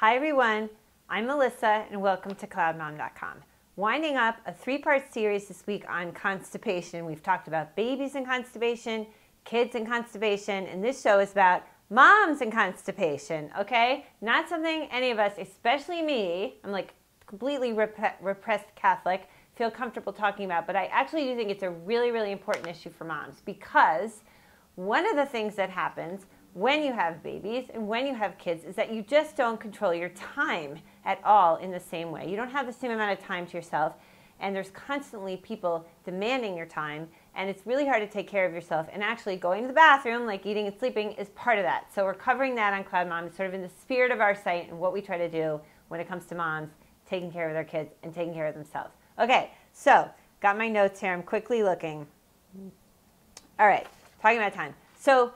Hi everyone, I'm Melissa and welcome to CloudMom.com. Winding up a three-part series this week on constipation. We've talked about babies and constipation, kids and constipation, and this show is about moms and constipation, okay? Not something any of us, especially me, I'm like completely repressed Catholic, feel comfortable talking about, but I actually do think it's a really, really important issue for moms because one of the things that happens when you have babies and when you have kids is that you just don't control your time at all in the same way. You don't have the same amount of time to yourself, and there's constantly people demanding your time, and it's really hard to take care of yourself. And actually going to the bathroom, like eating and sleeping, is part of that. So we're covering that on CloudMom, sort of in the spirit of our site and what we try to do when it comes to moms taking care of their kids and taking care of themselves. Okay, so got my notes here. I'm quickly looking. All right, talking about time. So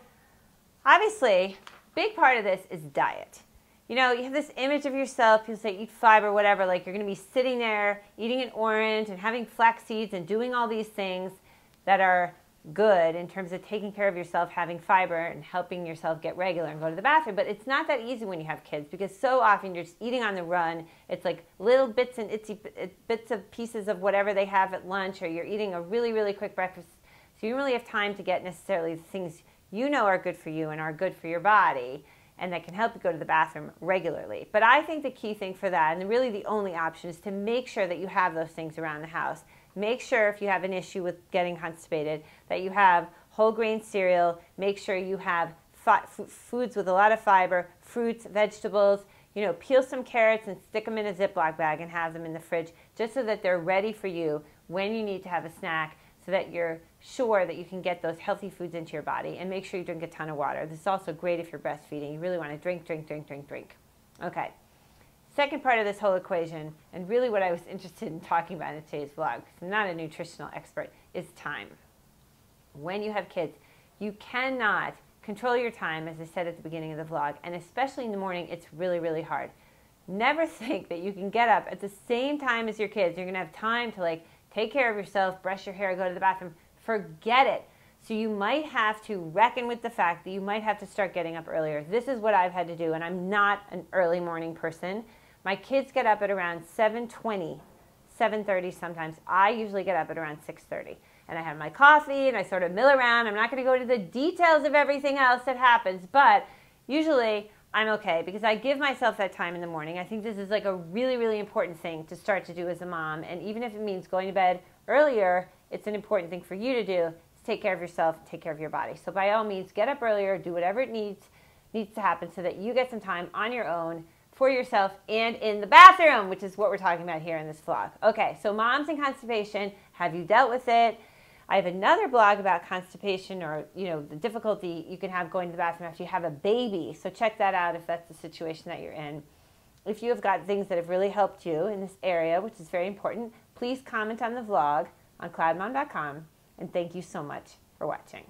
obviously, big part of this is diet. You know, you have this image of yourself, people say eat fiber, whatever, like you're going to be sitting there eating an orange and having flax seeds and doing all these things that are good in terms of taking care of yourself, having fiber and helping yourself get regular and go to the bathroom. But it's not that easy when you have kids because so often you're just eating on the run. It's like little bits and itsy bits of pieces of whatever they have at lunch, or you're eating a really, really quick breakfast. So you don't really have time to get necessarily the things you know are good for you and are good for your body and that can help you go to the bathroom regularly. But I think the key thing for that, and really the only option, is to make sure that you have those things around the house. Make sure if you have an issue with getting constipated that you have whole grain cereal. Make sure you have foods with a lot of fiber, fruits, vegetables. You know, peel some carrots and stick them in a Ziploc bag and have them in the fridge just so that they're ready for you when you need to have a snack, so that you're sure that you can get those healthy foods into your body. And make sure you drink a ton of water. This is also great if you're breastfeeding. You really want to drink, drink, drink, drink, drink. Okay. Second part of this whole equation, and really what I was interested in talking about in today's vlog, because I'm not a nutritional expert, is time. When you have kids, you cannot control your time, as I said at the beginning of the vlog, and especially in the morning, it's really, really hard. Never think that you can get up at the same time as your kids. You're going to have time to like take care of yourself, brush your hair, go to the bathroom. Forget it. So you might have to reckon with the fact that you might have to start getting up earlier. This is what I've had to do, and I'm not an early morning person. My kids get up at around 7:20, 7:30 sometimes. I usually get up at around 6:30. And I have my coffee, and I sort of mill around. I'm not going to go into the details of everything else that happens, but usually I'm okay because I give myself that time in the morning. I think this is like a really, really important thing to start to do as a mom. And even if it means going to bed earlier, it's an important thing for you to do. Take care of yourself, take care of your body. So by all means, get up earlier, do whatever it needs to happen so that you get some time on your own for yourself and in the bathroom, which is what we're talking about here in this vlog. Okay, so moms and constipation, have you dealt with it? I have another blog about constipation, or the difficulty you can have going to the bathroom after you have a baby. So check that out if that's the situation that you're in. If you have got things that have really helped you in this area, which is very important, please comment on the vlog on CloudMom.com. And thank you so much for watching.